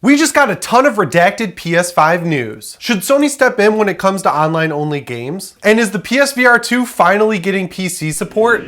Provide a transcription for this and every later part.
We just got a ton of redacted PS5 news. Should Sony step in when it comes to online-only games? And is the PSVR 2 finally getting PC support?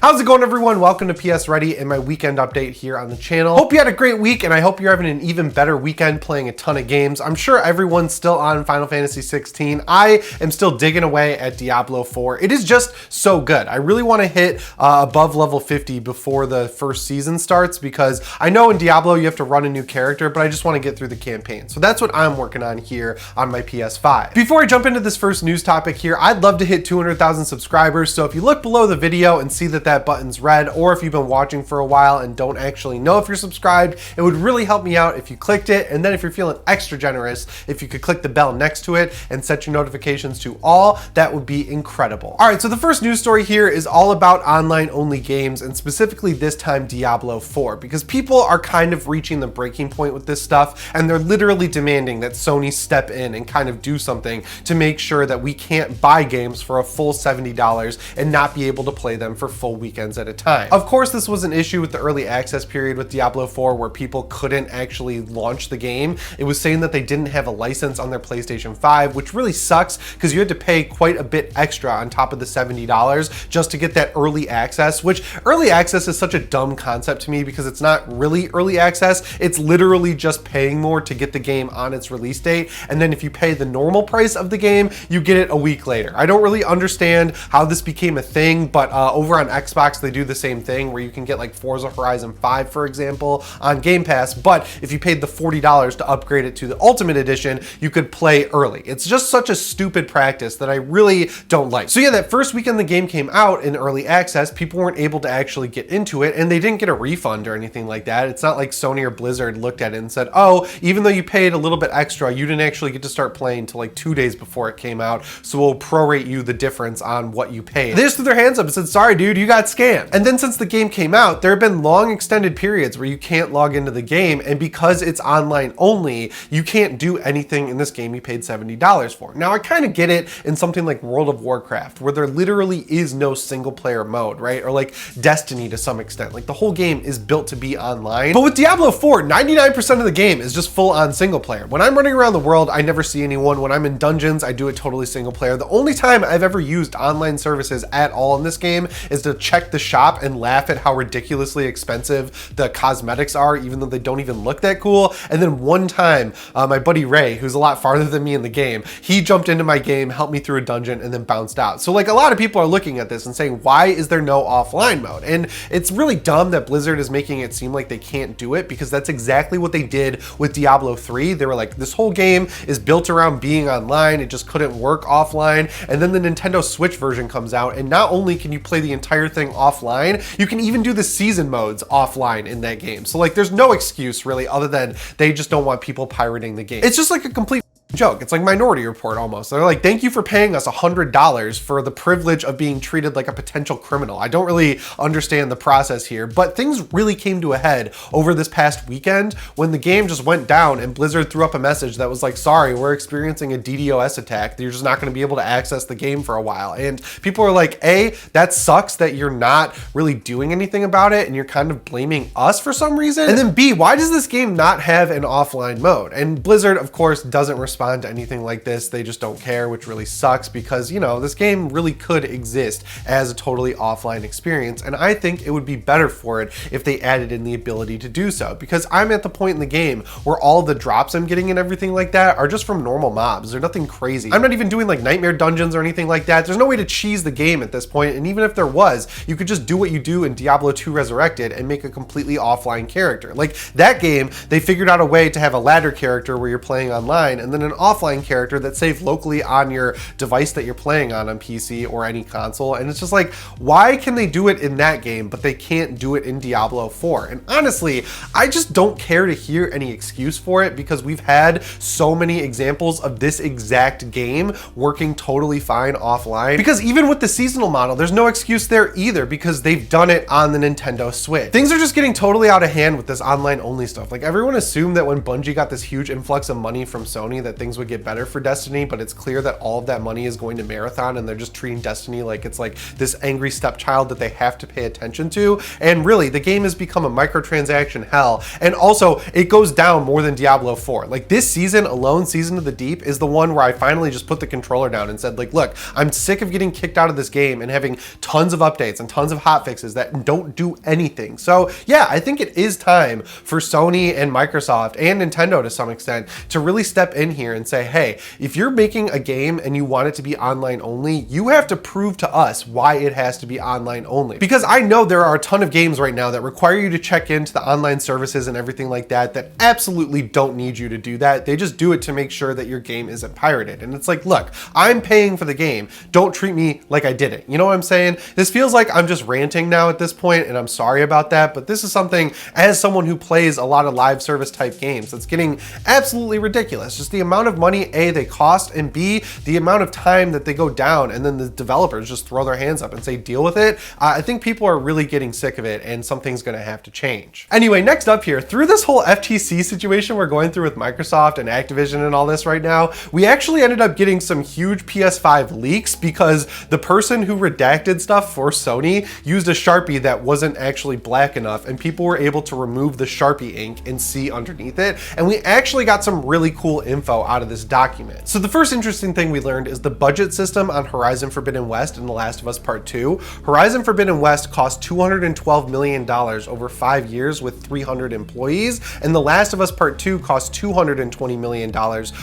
How's it going, everyone? Welcome to PSReady and my weekend update here on the channel. Hope you had a great week, and I hope you're having an even better weekend playing a ton of games. I'm sure everyone's still on Final Fantasy 16. I am still digging away at Diablo 4. It is just so good. I really want to hit above level 50 before the first season starts, because I know in Diablo you have to run a new character, but I just want to get through the campaign. So that's what I'm working on here on my PS5. Before I jump into this first news topic here, I'd love to hit 200,000 subscribers. So if you look below the video and see that button's red, or if you've been watching for a while and don't actually know if you're subscribed, it would really help me out if you clicked it. And then if you're feeling extra generous, if you could click the bell next to it and set your notifications to all, that would be incredible. All right, so the first news story here is all about online only games, and specifically this time Diablo 4, because people are kind of reaching the breaking point with this stuff, and they're literally demanding that Sony step in and kind of do something to make sure that we can't buy games for a full $70 and not be able to play them for full weekends at a time. Of course, this was an issue with the early access period with Diablo 4, where people couldn't actually launch the game. It was saying that they didn't have a license on their PlayStation 5, which really sucks because you had to pay quite a bit extra on top of the $70 just to get that early access, which early access is such a dumb concept to me, because it's not really early access. It's literally just paying more to get the game on its release date. And then if you pay the normal price of the game, you get it a week later. I don't really understand how this became a thing, but over on Xbox, they do the same thing, where you can get like Forza Horizon 5, for example, on Game Pass, but if you paid the $40 to upgrade it to the Ultimate Edition, you could play early. It's just such a stupid practice that I really don't like. So yeah, that first weekend the game came out in early access, people weren't able to actually get into it, and they didn't get a refund or anything like that. It's not like Sony or Blizzard looked at it and said, oh, even though you paid a little bit extra, you didn't actually get to start playing until like 2 days before it came out, so we'll prorate you the difference on what you paid. They just threw their hands up and said, sorry dude, you got scammed. And then since the game came out, there have been long extended periods where you can't log into the game, and because it's online only, you can't do anything in this game you paid $70 for. Now I kind of get it in something like World of Warcraft, where there literally is no single player mode, right? Or like Destiny to some extent. Like the whole game is built to be online. But with Diablo 4, 99% of the game is just full on single player. When I'm running around the world, I never see anyone. When I'm in dungeons, I do it totally single player. The only time I've ever used online services at all in this game is to check the shop and laugh at how ridiculously expensive the cosmetics are, even though they don't even look that cool. And then one time, my buddy Ray, who's a lot farther than me in the game, he jumped into my game, helped me through a dungeon, and then bounced out. So like a lot of people are looking at this and saying, why is there no offline mode? And it's really dumb that Blizzard is making it seem like they can't do it, because that's exactly what they did with Diablo 3. They were like, this whole game is built around being online, it just couldn't work offline. And then the Nintendo Switch version comes out, and not only can you play the entire thing offline, you can even do the season modes offline in that game. So like there's no excuse really, other than they just don't want people pirating the game. It's just like a complete joke. It's like Minority Report almost. They're like, thank you for paying us $100 for the privilege of being treated like a potential criminal. I don't really understand the process here, but things really came to a head over this past weekend when the game just went down and Blizzard threw up a message that was like, sorry, we're experiencing a DDoS attack. You're just not going to be able to access the game for a while. And people are like, A, that sucks that you're not really doing anything about it and you're kind of blaming us for some reason. And then B, why does this game not have an offline mode? And Blizzard, of course, doesn't respond to anything like this. They just don't care, which really sucks, because you know, this game really could exist as a totally offline experience, and I think it would be better for it if they added in the ability to do so, because I'm at the point in the game where all the drops I'm getting and everything like that are just from normal mobs. They're nothing crazy. I'm not even doing like nightmare dungeons or anything like that. There's no way to cheese the game at this point, and even if there was, you could just do what you do in Diablo 2 Resurrected and make a completely offline character. Like that game, they figured out a way to have a ladder character where you're playing online, and then an offline character that's saved locally on your device that you're playing on PC or any console. And it's just like, why can they do it in that game but they can't do it in Diablo 4? And honestly, I just don't care to hear any excuse for it, because we've had so many examples of this exact game working totally fine offline. Because even with the seasonal model, there's no excuse there either, because they've done it on the Nintendo Switch. Things are just getting totally out of hand with this online only stuff. Like everyone assumed that when Bungie got this huge influx of money from Sony that that things would get better for Destiny, but it's clear that all of that money is going to Marathon and they're just treating Destiny like it's like this angry stepchild that they have to pay attention to. And really, the game has become a microtransaction hell. And also, it goes down more than Diablo 4. Like this season alone, Season of the Deep, is the one where I finally just put the controller down and said, like, look, I'm sick of getting kicked out of this game and having tons of updates and tons of hotfixes that don't do anything. So yeah, I think it is time for Sony and Microsoft and Nintendo to some extent to really step in here and say, hey, if you're making a game and you want it to be online only, you have to prove to us why it has to be online only. Because I know there are a ton of games right now that require you to check into the online services and everything like that absolutely don't need you to do that. They just do it to make sure that your game isn't pirated. And it's like, look, I'm paying for the game. Don't treat me like I didn't. You know what I'm saying? This feels like I'm just ranting now at this point, and I'm sorry about that, but this is something, as someone who plays a lot of live service type games, that's getting absolutely ridiculous. Just the amount of money, A, they cost, and B, the amount of time that they go down, and then the developers just throw their hands up and say, deal with it. I think people are really getting sick of it, and something's gonna have to change. Anyway, next up here, through this whole FTC situation we're going through with Microsoft and Activision and all this right now, we actually ended up getting some huge PS5 leaks because the person who redacted stuff for Sony used a Sharpie that wasn't actually black enough, and people were able to remove the Sharpie ink and see underneath it. And we actually got some really cool info out of this document. So the first interesting thing we learned is the budget system on Horizon Forbidden West and The Last of Us Part 2. Horizon Forbidden West cost $212 million over 5 years with 300 employees, and The Last of Us Part 2 cost $220 million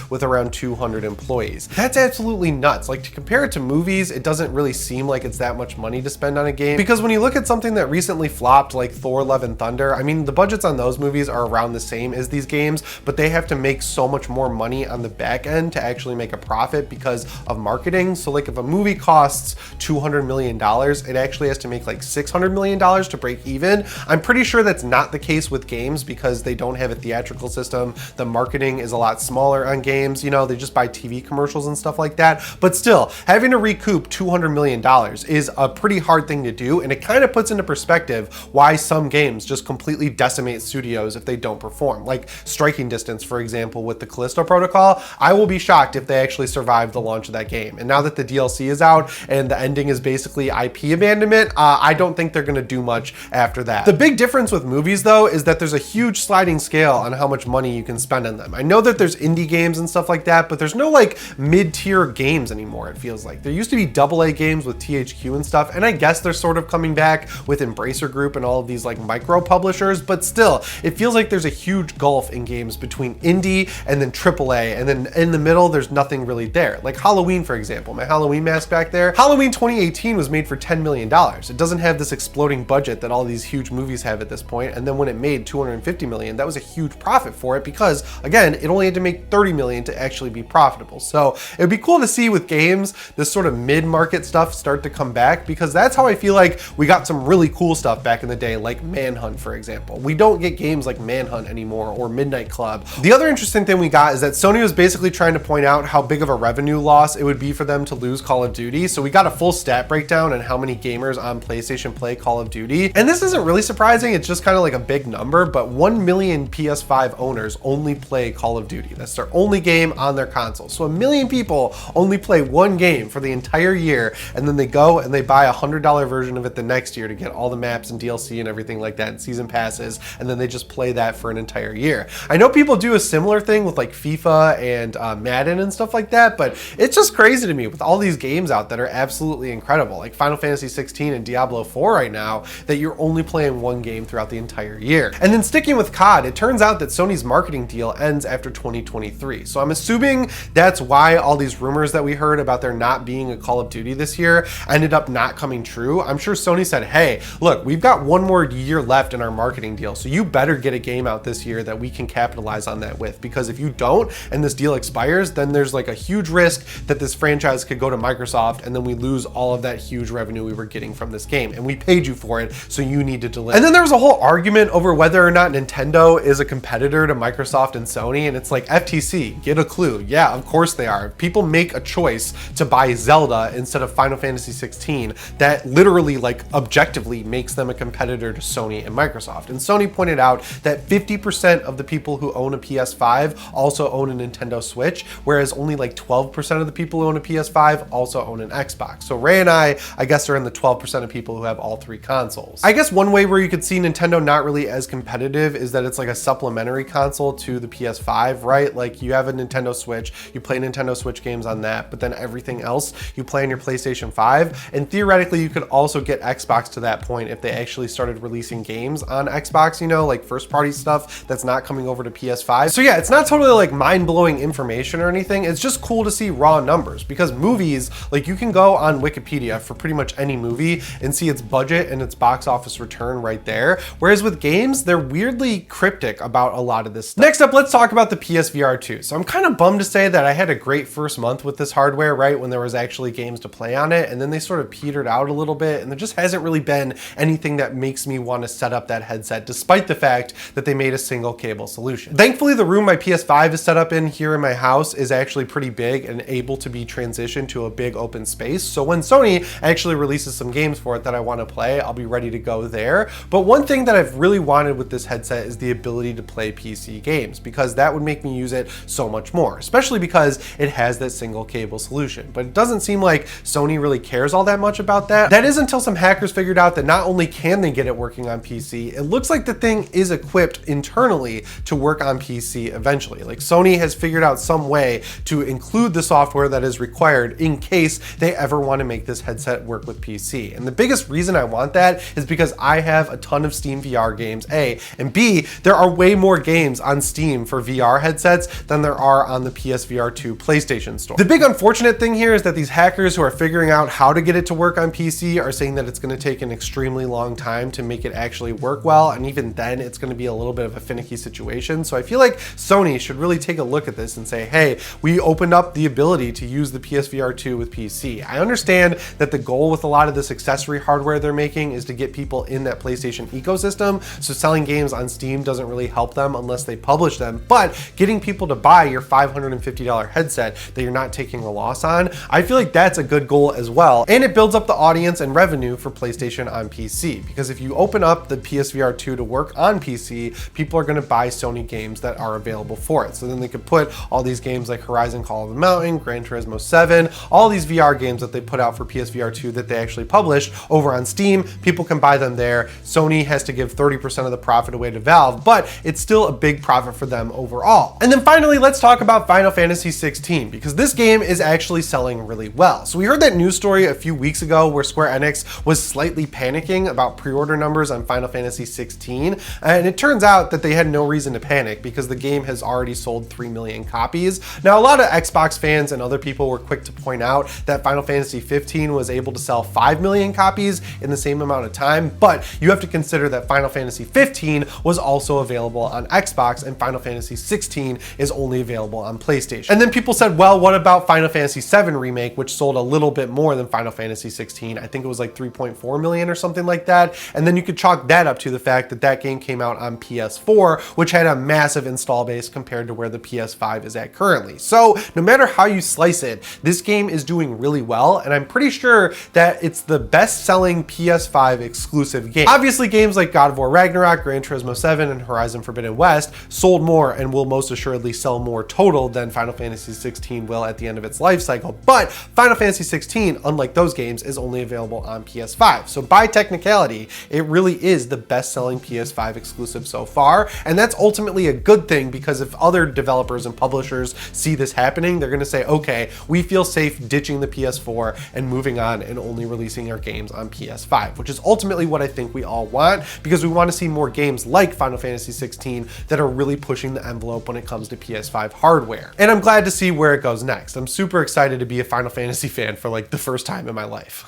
with around 200 employees. That's absolutely nuts. Like, to compare it to movies, it doesn't really seem like it's that much money to spend on a game, because when you look at something that recently flopped like Thor: Love and Thunder, I mean, the budgets on those movies are around the same as these games, but they have to make so much more money on the back end to actually make a profit because of marketing. So like if a movie costs $200 million, it actually has to make like $600 million to break even. I'm pretty sure that's not the case with games because they don't have a theatrical system. The marketing is a lot smaller on games, you know, they just buy TV commercials and stuff like that. But still, having to recoup $200 million is a pretty hard thing to do, and it kind of puts into perspective why some games just completely decimate studios if they don't perform. Like Striking Distance, for example, with the Callisto Protocol, I will be shocked if they actually survive the launch of that game. And now that the DLC is out and the ending is basically IP abandonment, I don't think they're gonna do much after that. The big difference with movies though is that there's a huge sliding scale on how much money you can spend on them. I know that there's indie games and stuff like that, but there's no like mid-tier games anymore, it feels like. There used to be AA games with THQ and stuff, and I guess they're sort of coming back with Embracer Group and all of these like micro publishers, but still, it feels like there's a huge gulf in games between indie and then AAA, and then in the middle, there's nothing really there. Like Halloween, for example, my Halloween mask back there, Halloween 2018 was made for $10 million. It doesn't have this exploding budget that all these huge movies have at this point, and then when it made $250 million, that was a huge profit for it because, again, it only had to make $30 million to actually be profitable. So it'd be cool to see with games, this sort of mid-market stuff start to come back, because that's how I feel like we got some really cool stuff back in the day, like Manhunt, for example. We don't get games like Manhunt anymore, or Midnight Club. The other interesting thing we got is that Sony was basically trying to point out how big of a revenue loss it would be for them to lose Call of Duty. So we got a full stat breakdown on how many gamers on PlayStation play Call of Duty. And this isn't really surprising, it's just kind of like a big number, but 1 million PS5 owners only play Call of Duty. That's their only game on their console. So 1 million people only play one game for the entire year, and then they go and they buy a $100 version of it the next year to get all the maps and DLC and everything like that, and season passes, and then they just play that for an entire year. I know people do a similar thing with like FIFA and Madden and stuff like that, but it's just crazy to me with all these games out that are absolutely incredible, like Final Fantasy 16 and Diablo 4 right now, that you're only playing one game throughout the entire year. And then sticking with COD, it turns out that Sony's marketing deal ends after 2023. So I'm assuming that's why all these rumors that we heard about there not being a Call of Duty this year ended up not coming true. I'm sure Sony said, hey, look, we've got one more year left in our marketing deal, so you better get a game out this year that we can capitalize on that with, because if you don't and this deal expires, then there's like a huge risk that this franchise could go to Microsoft, and then we lose all of that huge revenue we were getting from this game, and we paid you for it, so you need to deliver. And then there was a whole argument over whether or not Nintendo is a competitor to Microsoft and Sony, and it's like, FTC, get a clue. Yeah, of course they are. People make a choice to buy Zelda instead of Final Fantasy 16 that literally, like, objectively makes them a competitor to Sony and Microsoft. And Sony pointed out that 50% of the people who own a PS5 also own a Nintendo Switch, whereas only like 12% of the people who own a PS5 also own an Xbox. So Ray and I guess are in the 12% of people who have all three consoles. I guess one way where you could see Nintendo not really as competitive is that it's like a supplementary console to the PS5, right? Like you have a Nintendo Switch, you play Nintendo Switch games on that, but then everything else you play on your PlayStation 5. And theoretically, you could also get Xbox to that point if they actually started releasing games on Xbox, you know, like first party stuff that's not coming over to PS5. So yeah, it's not totally like mind-blowing information or anything. It's just cool to see raw numbers, because movies, like you can go on Wikipedia for pretty much any movie and see its budget and its box office return right there. Whereas with games, they're weirdly cryptic about a lot of this stuff. Next up, let's talk about the PSVR 2. So I'm kind of bummed to say that I had a great first month with this hardware, right, when there was actually games to play on it, and then they sort of petered out a little bit, and there just hasn't really been anything that makes me want to set up that headset, despite the fact that they made a single cable solution. Thankfully, the room my PS5 is set up in here in my house is actually pretty big and able to be transitioned to a big open space. So when Sony actually releases some games for it that I want to play, I'll be ready to go there. But one thing that I've really wanted with this headset is the ability to play PC games, because that would make me use it so much more, especially because it has that single cable solution. But it doesn't seem like Sony really cares all that much about that. That is until some hackers figured out that not only can they get it working on PC, it looks like the thing is equipped internally to work on PC eventually. Like Sony has figured out some way to include the software that is required in case they ever want to make this headset work with PC. And the biggest reason I want that is because I have a ton of Steam VR games, A, and B, there are way more games on Steam for VR headsets than there are on the PSVR 2 PlayStation Store. The big unfortunate thing here is that these hackers who are figuring out how to get it to work on PC are saying that it's going to take an extremely long time to make it actually work well, and even then it's going to be a little bit of a finicky situation. So I feel like Sony should really take a look at this and say, hey, we opened up the ability to use the PSVR 2 with PC. I understand that the goal with a lot of this accessory hardware they're making is to get people in that PlayStation ecosystem, so selling games on Steam doesn't really help them unless they publish them, but getting people to buy your $550 headset that you're not taking a loss on, I feel like that's a good goal as well, and it builds up the audience and revenue for PlayStation on PC, because if you open up the PSVR 2 to work on PC, people are going to buy Sony games that are available for it. So then they could put all these games like Horizon Call of the Mountain, Gran Turismo 7, all these VR games that they put out for PSVR 2 that they actually published over on Steam. People can buy them there. Sony has to give 30% of the profit away to Valve, but it's still a big profit for them overall. And then finally, let's talk about Final Fantasy 16, because this game is actually selling really well. So we heard that news story a few weeks ago where Square Enix was slightly panicking about pre-order numbers on Final Fantasy 16, and it turns out that they had no reason to panic because the game has already sold 3 million copies. Now, a lot of Xbox fans and other people were quick to point out that Final Fantasy 15 was able to sell 5 million copies in the same amount of time, but you have to consider that Final Fantasy 15 was also available on Xbox and Final Fantasy 16 is only available on PlayStation. And then people said, well, what about Final Fantasy 7 Remake, which sold a little bit more than Final Fantasy 16? I think it was like 3.4 million or something like that. And then you could chalk that up to the fact that that game came out on PS4, which had a massive install base compared to where the PS5 is at currently. So no matter how you slice it, this game is doing really well, and I'm pretty sure that it's the best-selling PS5 exclusive game. Obviously, games like God of War Ragnarok, Gran Turismo 7, and Horizon Forbidden West sold more and will most assuredly sell more total than Final Fantasy 16 will at the end of its life cycle, but Final Fantasy 16, unlike those games, is only available on PS5. So by technicality, it really is the best-selling PS5 exclusive so far, and that's ultimately a good thing, because if other developers and publishers see this happening, they're going to say, okay, we feel safe ditching the PS4 and moving on and only releasing our games on PS5, which is ultimately what I think we all want, because we want to see more games like Final Fantasy 16 that are really pushing the envelope when it comes to PS5 hardware. And I'm glad to see where it goes next. I'm super excited to be a Final Fantasy fan for like the first time in my life.